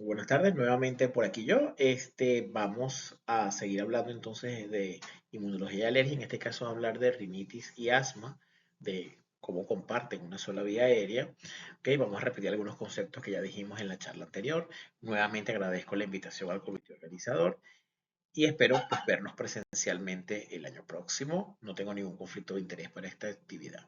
Buenas tardes, nuevamente por aquí yo. Vamos a seguir hablando entonces de inmunología y alergia, en este caso hablar de rinitis y asma, de cómo comparten una sola vía aérea. Ok, vamos a repetir algunos conceptos que ya dijimos en la charla anterior. Nuevamente agradezco la invitación al comité organizador y espero pues, vernos presencialmente el año próximo. No tengo ningún conflicto de interés para esta actividad.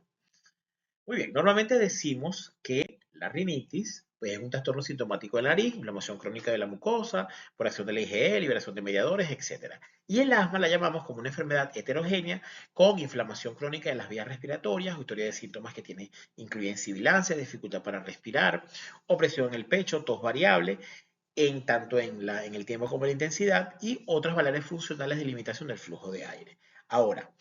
Muy bien, normalmente decimos que la rinitis pues, es un trastorno sintomático de la nariz, inflamación crónica de la mucosa, por acción de la IgE, liberación de mediadores, etc. Y el asma la llamamos como una enfermedad heterogénea con inflamación crónica de las vías respiratorias, historia de síntomas que incluyen sibilancia, dificultad para respirar, opresión en el pecho, tos variable, tanto en el tiempo como en la intensidad, y otros valores funcionales de limitación del flujo de aire. Ahora,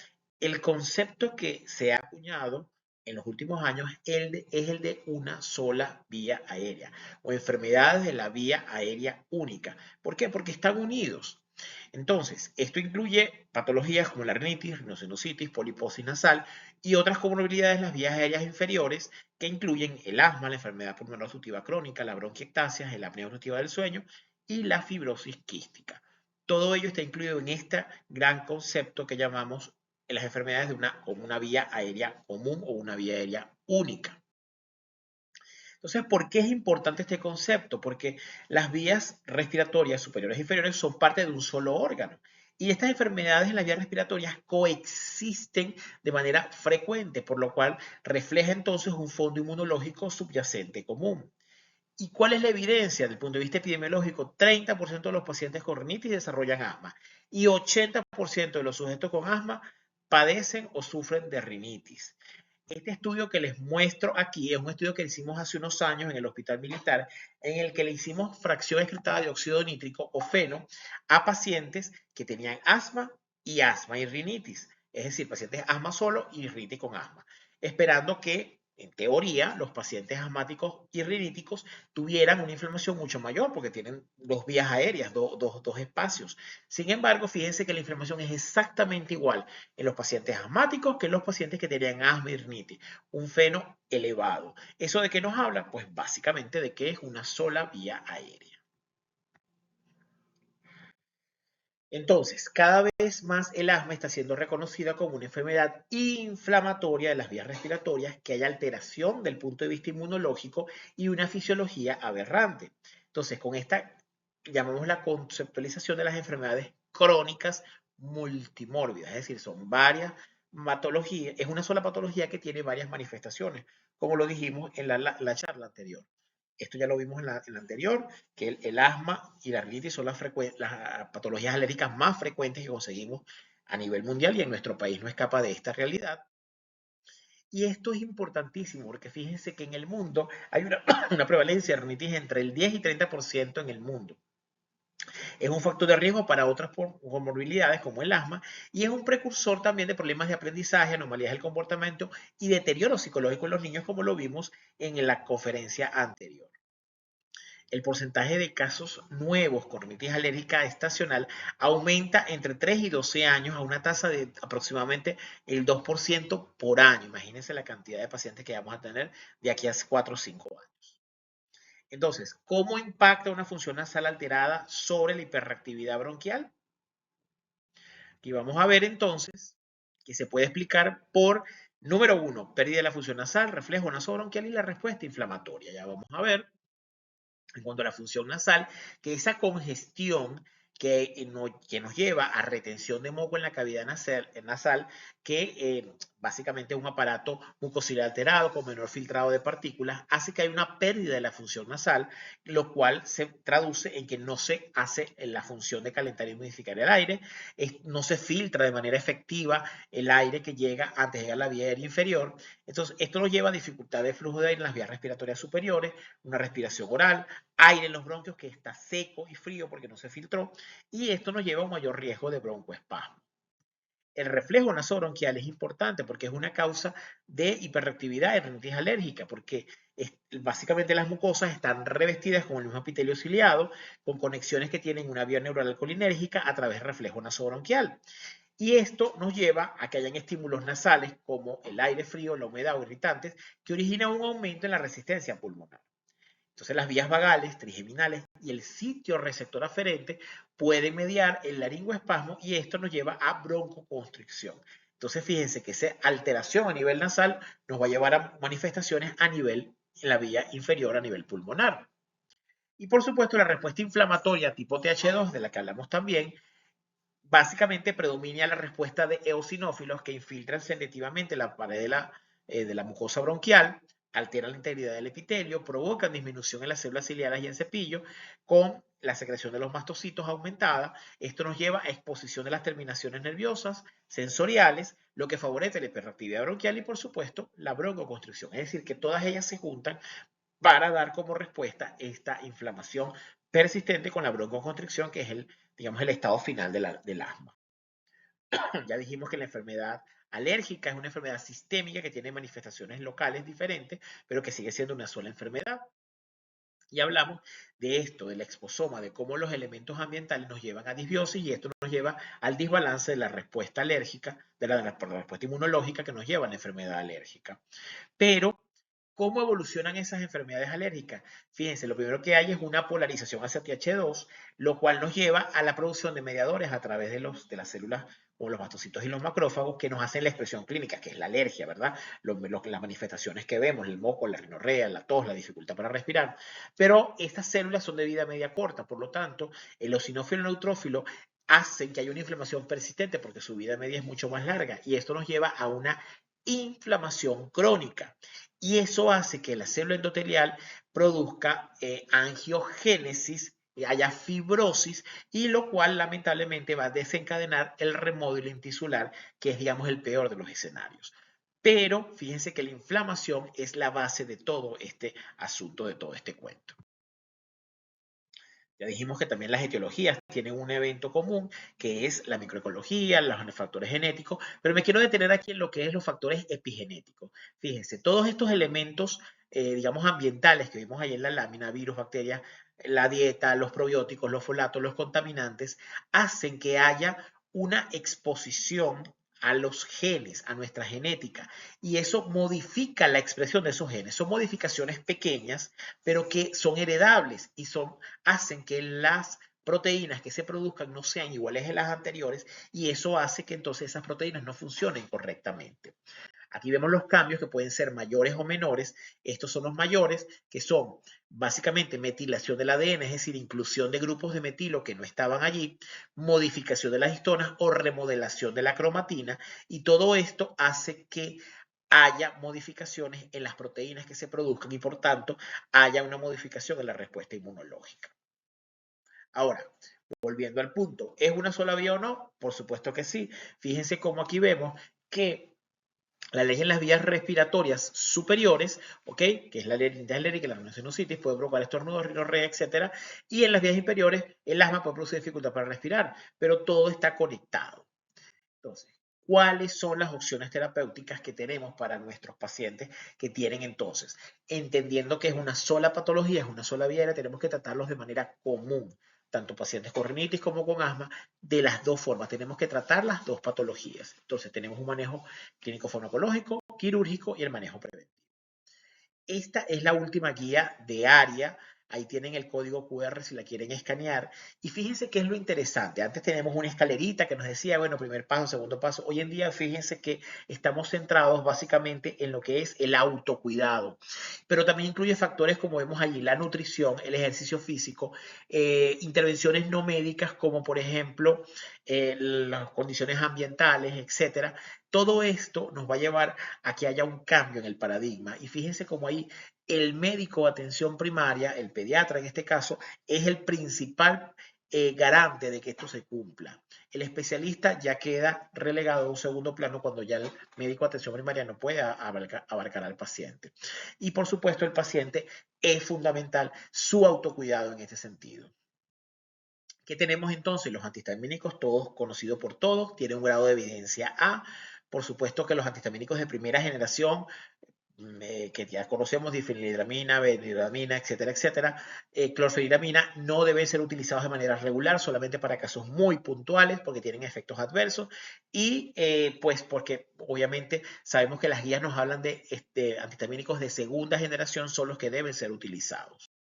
el concepto que se ha acuñado en los últimos años es el de una sola vía aérea o enfermedades de la vía aérea única. ¿Por qué? Porque están unidos. Entonces, esto incluye patologías como la rinitis, rinocenoscitis, poliposis nasal y otras comorbilidades en las vías aéreas inferiores que incluyen el asma, la enfermedad pulmonar obstructiva crónica, la bronquiectasia, la apnea obstructiva del sueño y la fibrosis quística. Todo ello está incluido en este gran concepto que llamamos las enfermedades de una vía aérea común o una vía aérea única. Entonces, ¿por qué es importante este concepto? Porque las vías respiratorias superiores e inferiores son parte de un solo órgano. Y estas enfermedades en las vías respiratorias coexisten de manera frecuente, por lo cual refleja entonces un fondo inmunológico subyacente común. ¿Y cuál es la evidencia desde el punto de vista epidemiológico? 30% de los pacientes con rinitis desarrollan asma y 80% de los sujetos con asma padecen o sufren de rinitis. Este estudio que les muestro aquí es un estudio que hicimos hace unos años en el Hospital Militar, en el que le hicimos fracción excretada de óxido nítrico o feno a pacientes que tenían asma y rinitis, es decir, pacientes asma solo y rinitis con asma, esperando que en teoría, los pacientes asmáticos y riníticos tuvieran una inflamación mucho mayor porque tienen dos vías aéreas, dos espacios. Sin embargo, fíjense que la inflamación es exactamente igual en los pacientes asmáticos que en los pacientes que tenían asma y rinitis, un feno elevado. ¿Eso de qué nos habla? Pues básicamente de que es una sola vía aérea. Entonces, cada vez más el asma está siendo reconocida como una enfermedad inflamatoria de las vías respiratorias, que hay alteración del punto de vista inmunológico y una fisiología aberrante. Entonces, con esta llamamos la conceptualización de las enfermedades crónicas multimórbidas, es decir, son varias patologías, es una sola patología que tiene varias manifestaciones, como lo dijimos en la charla anterior. Esto ya lo vimos en la anterior, que el asma y la rinitis son las patologías alérgicas más frecuentes que conseguimos a nivel mundial y en nuestro país no escapa de esta realidad. Y esto es importantísimo porque fíjense que en el mundo hay una prevalencia de rinitis entre el 10 y 30% en el mundo. Es un factor de riesgo para otras comorbilidades como el asma y es un precursor también de problemas de aprendizaje, anomalías del comportamiento y deterioro psicológico en los niños como lo vimos en la conferencia anterior. El porcentaje de casos nuevos con rinitis alérgica estacional aumenta entre 3 y 12 años a una tasa de aproximadamente el 2% por año. Imagínense la cantidad de pacientes que vamos a tener de aquí a 4 o 5 años. Entonces, ¿cómo impacta una función nasal alterada sobre la hiperreactividad bronquial? Aquí vamos a ver entonces que se puede explicar por, número uno, pérdida de la función nasal, reflejo nasobronquial y la respuesta inflamatoria. Ya vamos a ver en cuanto a la función nasal, que esa congestión que nos lleva a retención de moco en la cavidad nasal que básicamente es un aparato mucociliar alterado con menor filtrado de partículas, hace que haya una pérdida de la función nasal, lo cual se traduce en que no se hace la función de calentar y modificar el aire, no se filtra de manera efectiva el aire que llega antes de llegar a la vía aérea inferior. Entonces, esto nos lleva a dificultad de flujo de aire en las vías respiratorias superiores, una respiración oral, aire en los bronquios que está seco y frío porque no se filtró, y esto nos lleva a un mayor riesgo de broncoespasmo. El reflejo nasobronquial es importante porque es una causa de hiperreactividad y rinitis alérgica, porque básicamente las mucosas están revestidas con el mismo epitelio ciliado, con conexiones que tienen una vía neural colinérgica a través del reflejo nasobronquial. Y esto nos lleva a que hayan estímulos nasales como el aire frío, la humedad o irritantes, que originan un aumento en la resistencia pulmonar. Entonces las vías vagales, trigeminales, y el sitio receptor aferente pueden mediar el laringoespasmo y esto nos lleva a broncoconstricción. Entonces, fíjense que esa alteración a nivel nasal nos va a llevar a manifestaciones a nivel, en la vía inferior, a nivel pulmonar. Y por supuesto, la respuesta inflamatoria tipo TH2, de la que hablamos también, básicamente predomina la respuesta de eosinófilos que infiltran selectivamente la pared de la mucosa bronquial, alteran la integridad del epitelio, provocan disminución en las células ciliares y en cepillo, con la secreción de los mastocitos aumentada. Esto nos lleva a exposición de las terminaciones nerviosas, sensoriales, lo que favorece la hiperactividad bronquial y, por supuesto, la broncoconstricción. Es decir, que todas ellas se juntan para dar como respuesta esta inflamación persistente con la broncoconstricción, que es digamos, el estado final del asma. Ya dijimos que la enfermedad alérgica es una enfermedad sistémica que tiene manifestaciones locales diferentes, pero que sigue siendo una sola enfermedad. Y hablamos de esto, del exposoma, de cómo los elementos ambientales nos llevan a disbiosis y esto nos lleva al desbalance de la respuesta alérgica, de la respuesta inmunológica que nos lleva a la enfermedad alérgica. Pero ¿cómo evolucionan esas enfermedades alérgicas? Fíjense, lo primero que hay es una polarización hacia TH2, lo cual nos lleva a la producción de mediadores a través de las células o los mastocitos y los macrófagos que nos hacen la expresión clínica, que es la alergia, ¿verdad? Las manifestaciones que vemos, el moco, la rinorrea, la tos, la dificultad para respirar. Pero estas células son de vida media corta, por lo tanto, el eosinófilo neutrófilo hacen que haya una inflamación persistente porque su vida media es mucho más larga y esto nos lleva a una inflamación crónica y eso hace que la célula endotelial produzca angiogénesis, haya fibrosis y lo cual lamentablemente va a desencadenar el remodelo intisular, que es digamos el peor de los escenarios. Pero fíjense que la inflamación es la base de todo este asunto, de todo este cuento. Ya dijimos que también las etiologías tienen un evento común, que es la microecología, los factores genéticos, pero me quiero detener aquí en lo que es los factores epigenéticos. Fíjense, todos estos elementos, digamos, ambientales que vimos ahí en la lámina, virus, bacterias, la dieta, los probióticos, los folatos, los contaminantes, hacen que haya una exposición a los genes, a nuestra genética, y eso modifica la expresión de esos genes. Son modificaciones pequeñas, pero que son heredables y hacen que las proteínas que se produzcan no sean iguales a las anteriores y eso hace que entonces esas proteínas no funcionen correctamente. Aquí vemos los cambios que pueden ser mayores o menores. Estos son los mayores, que son básicamente metilación del ADN, es decir, inclusión de grupos de metilo que no estaban allí, modificación de las histonas o remodelación de la cromatina, y todo esto hace que haya modificaciones en las proteínas que se produzcan y por tanto haya una modificación en la respuesta inmunológica. Ahora, volviendo al punto, ¿es una sola vía o no? Por supuesto que sí. Fíjense cómo aquí vemos que la alergia en las vías respiratorias superiores, ¿ok? Que es la rinitis alérgica, la rhinosinusitis, puede provocar estornudos, rinorrea, etc. Y en las vías inferiores, el asma puede producir dificultad para respirar, pero todo está conectado. Entonces, ¿cuáles son las opciones terapéuticas que tenemos para nuestros pacientes que tienen entonces? Entendiendo que es una sola patología, es una sola vía, tenemos que tratarlos de manera común, tanto pacientes con rinitis como con asma, de las dos formas. Tenemos que tratar las dos patologías. Entonces, tenemos un manejo clínico farmacológico, quirúrgico y el manejo preventivo. Esta es la última guía de área. Ahí tienen el código QR si la quieren escanear. Y fíjense qué es lo interesante. Antes tenemos una escalerita que nos decía, bueno, primer paso, segundo paso. Hoy en día, fíjense que estamos centrados básicamente en lo que es el autocuidado. Pero también incluye factores como vemos allí, la nutrición, el ejercicio físico, intervenciones no médicas como por ejemplo las condiciones ambientales, etcétera. Todo esto nos va a llevar a que haya un cambio en el paradigma. Y fíjense cómo ahí el médico de atención primaria, el pediatra en este caso, es el principal garante de que esto se cumpla. El especialista ya queda relegado a un segundo plano cuando ya el médico de atención primaria no puede abarcar al paciente. Y por supuesto el paciente es fundamental su autocuidado en este sentido. ¿Qué tenemos entonces? Los antihistamínicos, todos conocidos por todos, tienen un grado de evidencia A. Por supuesto que los antihistamínicos de primera generación, que ya conocemos, difenhidramina, benidramina, etcétera, etcétera, clorfeniramina, no deben ser utilizados de manera regular, solamente para casos muy puntuales, porque tienen efectos adversos, y pues porque obviamente sabemos que las guías nos hablan de antihistamínicos de segunda generación, son los que deben ser utilizados.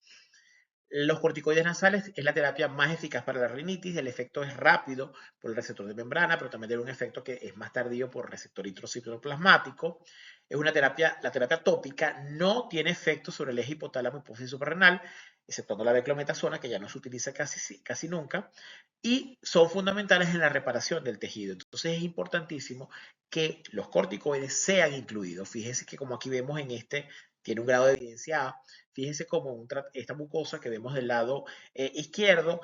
Los corticoides nasales es la terapia más eficaz para la rinitis. El efecto es rápido por el receptor de membrana, pero también tiene un efecto que es más tardío por receptor intracitoplasmático. Es una terapia, la terapia tópica no tiene efecto sobre el eje hipotálamo hipófisis suprarrenal, exceptuando la beclometasona, que ya no se utiliza casi nunca, y son fundamentales en la reparación del tejido. Entonces es importantísimo que los corticoides sean incluidos. Fíjense que como aquí vemos en este, tiene un grado de evidencia A. Fíjense como esta mucosa que vemos del lado izquierdo,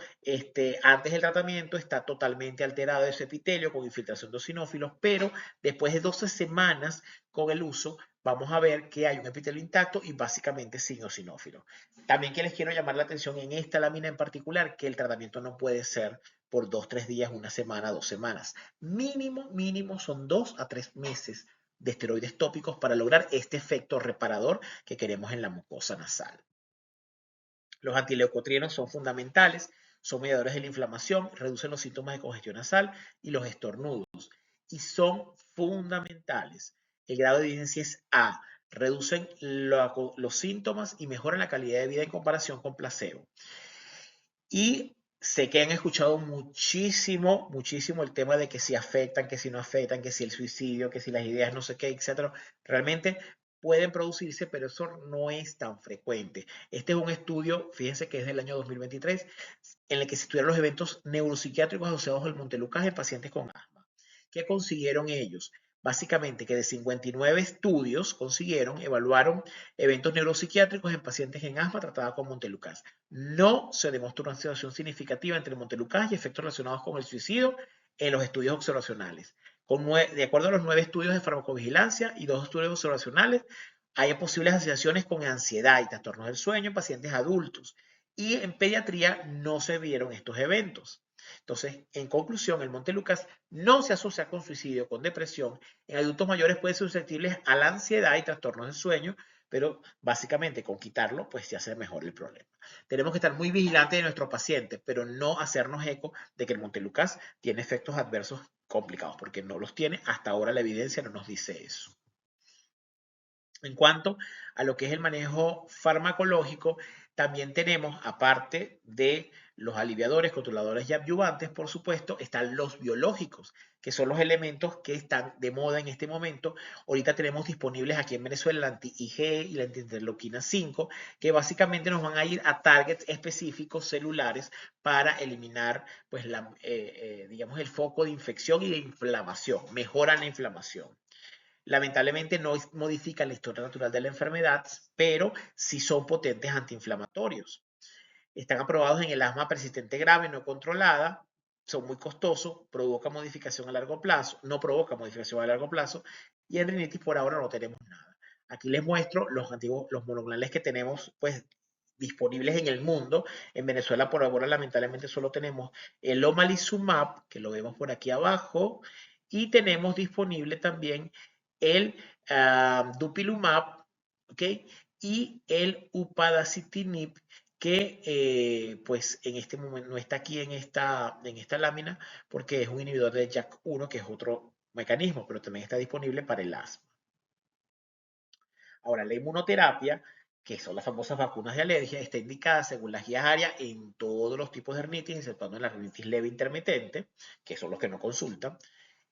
antes del tratamiento está totalmente alterado ese epitelio con infiltración de eosinófilos, pero después de 12 semanas con el uso, vamos a ver que hay un epitelio intacto y básicamente sin eosinófilos. También que les quiero llamar la atención en esta lámina en particular, que el tratamiento no puede ser por 2-3 días, una semana, 2 semanas. Mínimo son 2 a 3 meses de esteroides tópicos para lograr este efecto reparador que queremos en la mucosa nasal. Los antileucotrienos son fundamentales, son mediadores de la inflamación, reducen los síntomas de congestión nasal y los estornudos. Y son fundamentales. El grado de evidencia es A. Reducen los síntomas y mejoran la calidad de vida en comparación con placebo. Y sé que han escuchado muchísimo el tema de que si afectan, que si no afectan, que si el suicidio, que si las ideas no sé qué, etc. Realmente pueden producirse, pero eso no es tan frecuente. Este es un estudio, fíjense que es del año 2023, en el que se estudiaron los eventos neuropsiquiátricos asociados al Montelukast en pacientes con asma. ¿Qué consiguieron ellos? Básicamente que de 59 estudios evaluaron eventos neuropsiquiátricos en pacientes en asma tratada con Montelukast. No se demostró una asociación significativa entre Montelukast y efectos relacionados con el suicidio en los estudios observacionales. De acuerdo a los 9 estudios de farmacovigilancia y 2 estudios observacionales, hay posibles asociaciones con ansiedad y trastornos del sueño en pacientes adultos. Y en pediatría no se vieron estos eventos. Entonces, en conclusión, el Montelukast no se asocia con suicidio, con depresión. En adultos mayores puede ser susceptibles a la ansiedad y trastornos del sueño, pero básicamente con quitarlo, pues ya se mejora el problema. Tenemos que estar muy vigilantes de nuestros pacientes, pero no hacernos eco de que el Montelukast tiene efectos adversos complicados, porque no los tiene. Hasta ahora la evidencia no nos dice eso. En cuanto a lo que es el manejo farmacológico, también tenemos, aparte de los aliviadores, controladores y adyuvantes, por supuesto, están los biológicos, que son los elementos que están de moda en este momento. Ahorita tenemos disponibles aquí en Venezuela la anti-IgE y la anti-interleuquina 5, que básicamente nos van a ir a targets específicos celulares para eliminar, pues, digamos, el foco de infección y de inflamación, mejoran la inflamación. Lamentablemente no modifican la historia natural de la enfermedad, pero sí son potentes antiinflamatorios. Están aprobados en el asma persistente grave no controlada, son muy costosos, provoca modificación a largo plazo, no provoca modificación a largo plazo, y en rinitis por ahora no tenemos nada. Aquí les muestro los monoclonales que tenemos, pues, disponibles en el mundo. En Venezuela por ahora lamentablemente solo tenemos el omalizumab, que lo vemos por aquí abajo, y tenemos disponible también el dupilumab, ¿ok? Y el upadacitinib, que pues en este momento no está aquí en esta lámina porque es un inhibidor de JAK1, que es otro mecanismo, pero también está disponible para el asma. Ahora, la inmunoterapia, que son las famosas vacunas de alergia, está indicada según las guías áreas en todos los tipos de rinitis, exceptuando en la rinitis leve intermitente, que son los que no consultan.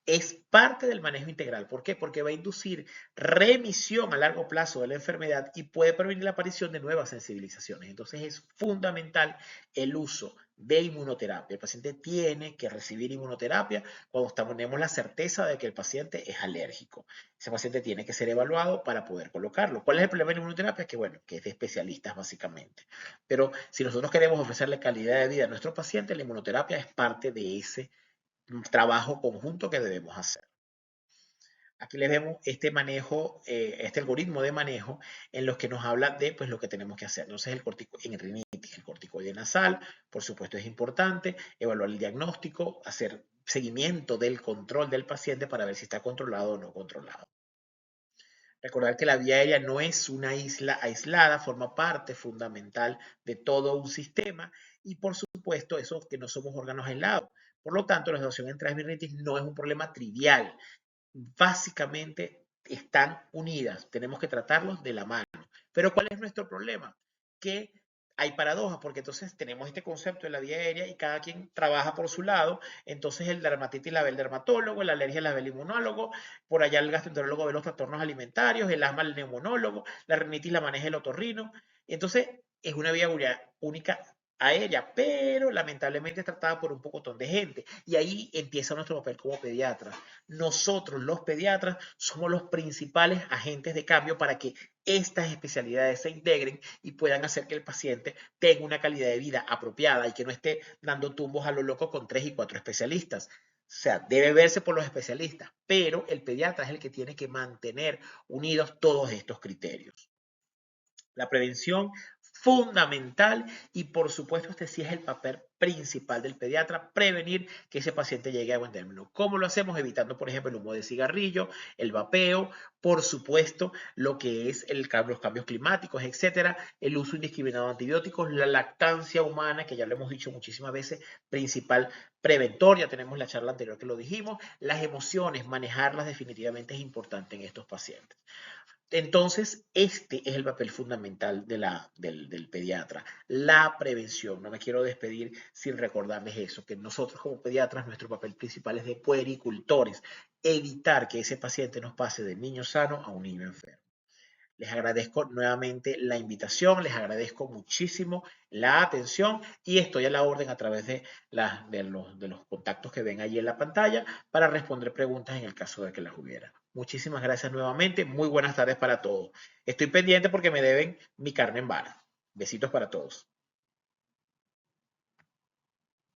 Es parte del manejo integral. ¿Por qué? Porque va a inducir remisión a largo plazo de la enfermedad y puede prevenir la aparición de nuevas sensibilizaciones. Entonces es fundamental el uso de inmunoterapia. El paciente tiene que recibir inmunoterapia cuando tenemos la certeza de que el paciente es alérgico. Ese paciente tiene que ser evaluado para poder colocarlo. ¿Cuál es el problema de la inmunoterapia? Que bueno, que es de especialistas básicamente. Pero si nosotros queremos ofrecerle calidad de vida a nuestro paciente, la inmunoterapia es parte de ese trabajo conjunto que debemos hacer. Aquí les vemos este manejo, este algoritmo de manejo en los que nos habla de pues, lo que tenemos que hacer. Entonces, en rinitis, el corticoide nasal, por supuesto, es importante, evaluar el diagnóstico, hacer seguimiento del control del paciente para ver si está controlado o no controlado. Recordar que la vía aérea no es una isla aislada, forma parte fundamental de todo un sistema y por supuesto eso que no somos órganos aislados. Por lo tanto, la asociación entre asma y rinitis no es un problema trivial. Básicamente están unidas, tenemos que tratarlos de la mano. Pero ¿cuál es nuestro problema? Que hay paradojas, porque entonces tenemos este concepto de la vía aérea y cada quien trabaja por su lado. Entonces el dermatitis la ve el dermatólogo, la alergia la ve el inmunólogo, por allá el gastroenterólogo ve los trastornos alimentarios, el asma el neumonólogo, la rinitis la maneja el otorrino. Entonces es una vía única aérea, pero lamentablemente es tratada por un pocotón de gente. Y ahí empieza nuestro papel como pediatras. Nosotros, los pediatras, somos los principales agentes de cambio para que estas especialidades se integren y puedan hacer que el paciente tenga una calidad de vida apropiada y que no esté dando tumbos a lo loco con 3 y 4 especialistas. O sea, debe verse por los especialistas, pero el pediatra es el que tiene que mantener unidos todos estos criterios. La prevención fundamental y por supuesto este sí es el papel principal del pediatra, prevenir que ese paciente llegue a buen término. ¿Cómo lo hacemos? Evitando, por ejemplo, el humo de cigarrillo, el vapeo, por supuesto, lo que es los cambios climáticos, etcétera, el uso indiscriminado de antibióticos, la lactancia humana, que ya lo hemos dicho muchísimas veces, principal preventor, ya tenemos la charla anterior que lo dijimos, las emociones, manejarlas definitivamente es importante en estos pacientes. Entonces, este es el papel fundamental del pediatra, la prevención. No me quiero despedir sin recordarles eso, que nosotros como pediatras, nuestro papel principal es de puericultores, evitar que ese paciente nos pase de niño sano a un niño enfermo. Les agradezco nuevamente la invitación, les agradezco muchísimo la atención y estoy a la orden a través de los contactos que ven allí en la pantalla para responder preguntas en el caso de que las hubiera. Muchísimas gracias nuevamente, muy buenas tardes para todos. Estoy pendiente porque me deben mi carne en vara. Besitos para todos.